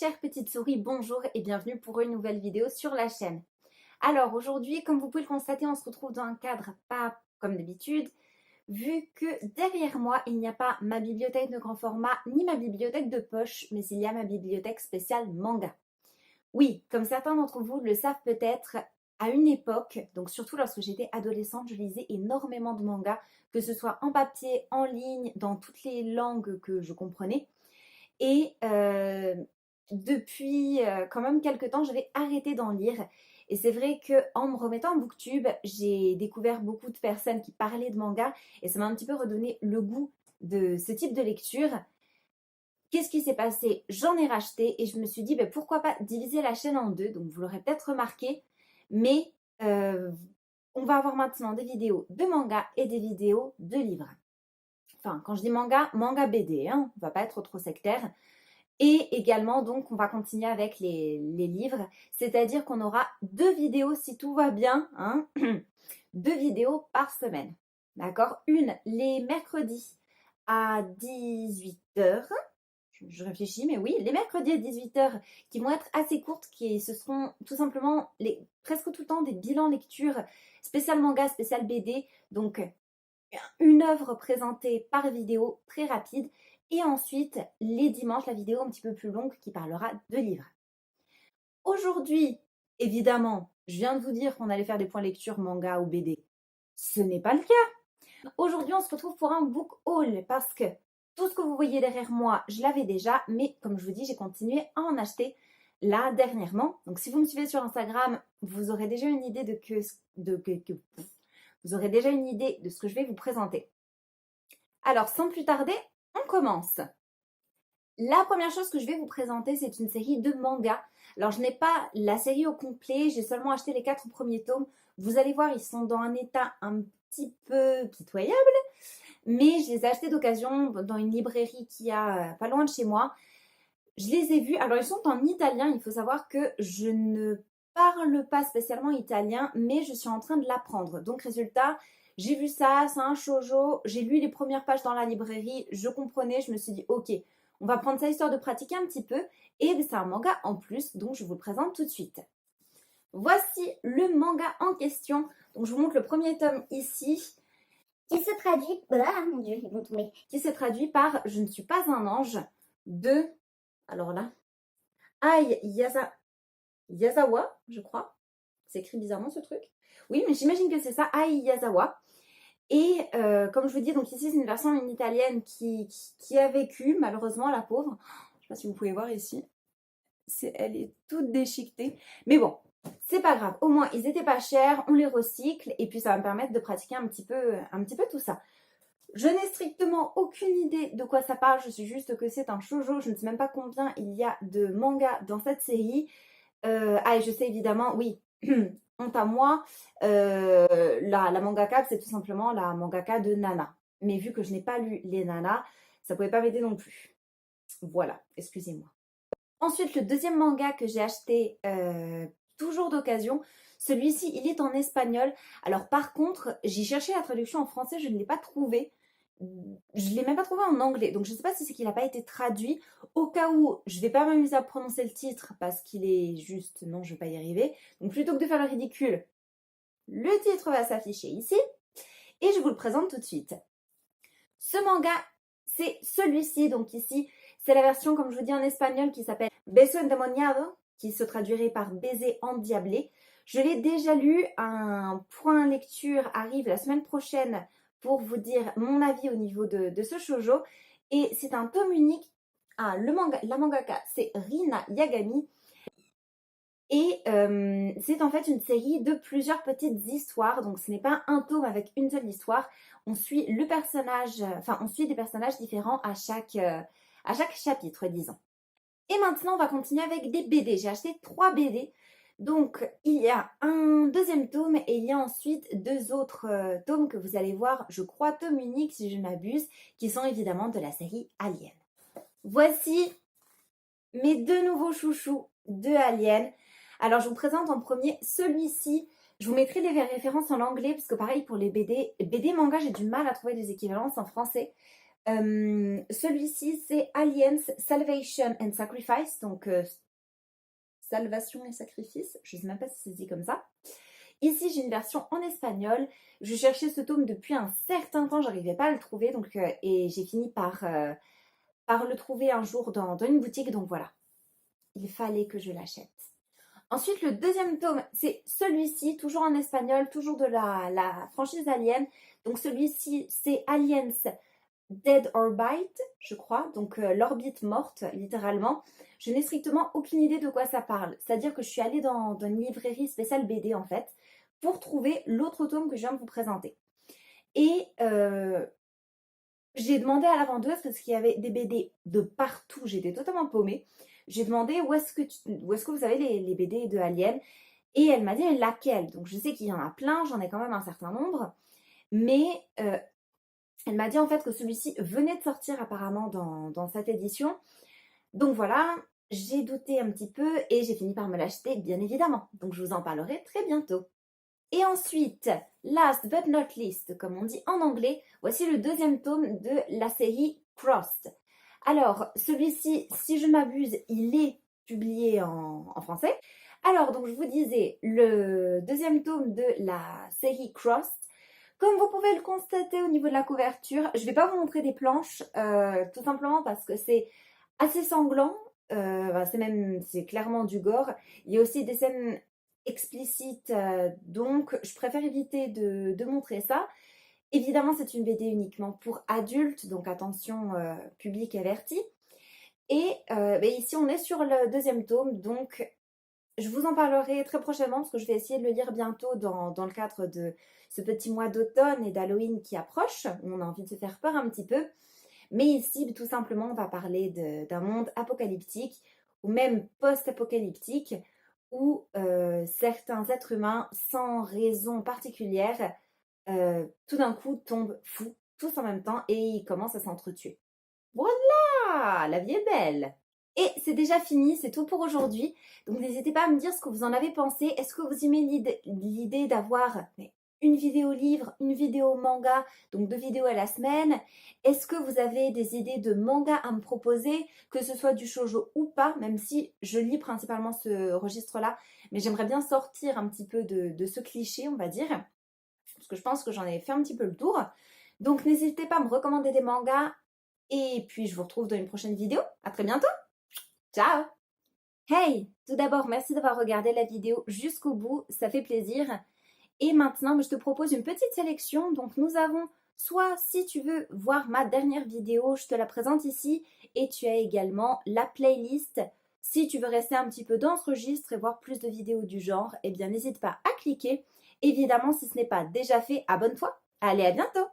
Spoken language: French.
chère petite souris, bonjour et bienvenue pour une nouvelle vidéo sur la chaîne. Alors aujourd'hui, comme vous pouvez le constater, on se retrouve dans un cadre pas comme d'habitude, vu que derrière moi, il n'y a pas ma bibliothèque de grand format ni ma bibliothèque de poche, mais il y a ma bibliothèque spéciale manga. Oui, comme certains d'entre vous le savent peut-être, à une époque, donc surtout lorsque j'étais adolescente, je lisais énormément de mangas, que ce soit en papier, en ligne, dans toutes les langues que je comprenais. Et depuis quand même quelques temps, j'avais arrêté d'en lire. Et c'est vrai qu'en me remettant en booktube, j'ai découvert beaucoup de personnes qui parlaient de manga et ça m'a un petit peu redonné le goût de ce type de lecture. Qu'est-ce qui s'est passé? J'en ai racheté et je me suis dit pourquoi pas diviser la chaîne en deux. Donc vous l'aurez peut-être remarqué, mais on va avoir maintenant des vidéos de manga et des vidéos de livres. Enfin, quand je dis manga, manga BD, hein, on va pas être trop sectaire. Et également, donc, on va continuer avec les livres, c'est-à-dire qu'on aura 2 vidéos, si tout va bien, hein, 2 vidéos par semaine. D'accord? Une les mercredis à 18h. Je réfléchis, mais oui, les mercredis à 18h qui vont être assez courtes, ce seront tout simplement presque tout le temps des bilans lecture, spécial manga, spécial BD. Donc, une œuvre présentée par vidéo très rapide et ensuite les dimanches la vidéo un petit peu plus longue qui parlera de livres. Aujourd'hui, évidemment, je viens de vous dire qu'on allait faire des points lecture manga ou BD. Ce n'est pas le cas. Aujourd'hui, on se retrouve pour un book haul parce que tout ce que vous voyez derrière moi, je l'avais déjà, mais comme je vous dis, j'ai continué à en acheter là dernièrement. Donc si vous me suivez sur Instagram, vous aurez déjà une idée vous aurez déjà une idée de ce que je vais vous présenter. Alors, sans plus tarder, on commence. La première chose que je vais vous présenter, c'est une série de mangas. Alors, je n'ai pas la série au complet, j'ai seulement acheté les 4 premiers tomes. Vous allez voir, ils sont dans un état un petit peu pitoyable, mais je les ai achetés d'occasion dans une librairie qui a pas loin de chez moi. Je les ai vus, alors ils sont en italien, il faut savoir que je ne parle pas spécialement italien, mais je suis en train de l'apprendre. Donc résultat, j'ai vu ça, c'est un shoujo, j'ai lu les premières pages dans la librairie, je comprenais, je me suis dit ok, on va prendre ça histoire de pratiquer un petit peu, et c'est un manga en plus, donc je vous le présente tout de suite. Voici le manga en question, donc je vous montre le premier tome ici, qui se traduit, ah mon dieu, ils vont tomber, qui se traduit par Je ne suis pas un ange de, alors là, Ai Yazawa, je crois. C'est écrit bizarrement ce truc. Oui, mais j'imagine que c'est ça, Ai Yazawa. Et comme je vous dis, donc ici c'est une version en italienne qui a vécu, malheureusement, la pauvre. Je ne sais pas si vous pouvez voir ici. Elle est toute déchiquetée. Mais bon, c'est pas grave. Au moins, ils étaient pas chers, on les recycle et puis ça va me permettre de pratiquer un petit peu tout ça. Je n'ai strictement aucune idée de quoi ça parle. Je sais juste que c'est un shoujo. Je ne sais même pas combien il y a de mangas dans cette série. Et je sais évidemment, oui, honte à moi, la mangaka, c'est tout simplement la mangaka de Nana. Mais vu que je n'ai pas lu les Nana, ça ne pouvait pas m'aider non plus. Voilà, excusez-moi. Ensuite, le deuxième manga que j'ai acheté, toujours d'occasion, celui-ci, il est en espagnol. Alors par contre, j'ai cherché la traduction en français, je ne l'ai pas trouvé. Je ne l'ai même pas trouvé en anglais, donc je ne sais pas si c'est qu'il n'a pas été traduit. Au cas où, je ne vais pas m'amuser à prononcer le titre parce qu'il est juste, non, je ne vais pas y arriver. Donc plutôt que de faire le ridicule, le titre va s'afficher ici et je vous le présente tout de suite. Ce manga, c'est celui-ci, donc ici, c'est la version, comme je vous dis, en espagnol qui s'appelle Beso endemoniado, qui se traduirait par baiser endiablé. Je l'ai déjà lu, un point lecture arrive la semaine prochaine pour vous dire mon avis au niveau de ce shoujo. Et c'est un tome unique. Ah, la mangaka, c'est Rina Yagami. Et c'est en fait une série de plusieurs petites histoires. Donc ce n'est pas un tome avec une seule histoire. On suit le personnage, enfin on suit des personnages différents à chaque chapitre, disons. Et maintenant, on va continuer avec des BD. J'ai acheté 3 BD. Donc, il y a un deuxième tome et il y a ensuite 2 autres tomes que vous allez voir, je crois, tome unique si je ne m'abuse, qui sont évidemment de la série Alien. Voici mes 2 nouveaux chouchous de Alien. Alors, je vous présente en premier celui-ci. Je vous mettrai les références en anglais parce que pareil pour les BD manga, j'ai du mal à trouver des équivalences en français. Celui-ci, c'est Aliens Salvation and Sacrifice, donc salvation et sacrifice, je ne sais même pas si c'est dit comme ça. Ici, j'ai une version en espagnol. Je cherchais ce tome depuis un certain temps, j'arrivais pas à le trouver, donc, et j'ai fini par le trouver un jour dans une boutique, donc voilà. Il fallait que je l'achète. Ensuite, le deuxième tome, c'est celui-ci, toujours en espagnol, toujours de la franchise Alien. Donc celui-ci, c'est Aliens Dead Orbit, je crois, donc l'orbite morte, littéralement. Je n'ai strictement aucune idée de quoi ça parle. C'est-à-dire que je suis allée dans une librairie spéciale BD, en fait, pour trouver l'autre tome que je viens de vous présenter. Et j'ai demandé à la vendeuse, parce qu'il y avait des BD de partout, j'étais totalement paumée. J'ai demandé où est-ce que vous avez les BD de Alien, et elle m'a dit laquelle. Donc je sais qu'il y en a plein, j'en ai quand même un certain nombre, mais elle m'a dit en fait que celui-ci venait de sortir apparemment dans cette édition. Donc voilà, j'ai douté un petit peu et j'ai fini par me l'acheter, bien évidemment. Donc je vous en parlerai très bientôt. Et ensuite, last but not least, comme on dit en anglais, voici le deuxième tome de la série Crossed. Alors, celui-ci, si je m'abuse, il est publié en français. Alors, donc je vous disais, le deuxième tome de la série Crossed. Comme vous pouvez le constater au niveau de la couverture, je ne vais pas vous montrer des planches, tout simplement parce que c'est assez sanglant. C'est clairement du gore. Il y a aussi des scènes explicites, donc je préfère éviter de montrer ça. Évidemment, c'est une BD uniquement pour adultes, donc attention, public averti. Et ici, on est sur le deuxième tome, donc je vous en parlerai très prochainement parce que je vais essayer de le lire bientôt dans le cadre de ce petit mois d'automne et d'Halloween qui approche, où on a envie de se faire peur un petit peu. Mais ici, tout simplement, on va parler d'un monde apocalyptique ou même post-apocalyptique où certains êtres humains, sans raison particulière, tout d'un coup tombent fous, tous en même temps, et ils commencent à s'entretuer. Voilà, la vie est belle. Et c'est déjà fini, c'est tout pour aujourd'hui. Donc n'hésitez pas à me dire ce que vous en avez pensé. Est-ce que vous aimez l'idée d'avoir une vidéo livre, une vidéo manga, donc 2 vidéos à la semaine? Est-ce que vous avez des idées de manga à me proposer, que ce soit du shoujo ou pas, même si je lis principalement ce registre-là, mais j'aimerais bien sortir un petit peu de ce cliché, on va dire, parce que je pense que j'en ai fait un petit peu le tour. Donc n'hésitez pas à me recommander des mangas, et puis je vous retrouve dans une prochaine vidéo. À très bientôt. Ciao! Hey! Tout d'abord, merci d'avoir regardé la vidéo jusqu'au bout, ça fait plaisir. Et maintenant, je te propose une petite sélection. Donc nous avons soit, si tu veux voir ma dernière vidéo, je te la présente ici. Et tu as également la playlist. Si tu veux rester un petit peu dans ce registre et voir plus de vidéos du genre, eh bien n'hésite pas à cliquer. Évidemment, si ce n'est pas déjà fait, abonne-toi. Allez, à bientôt!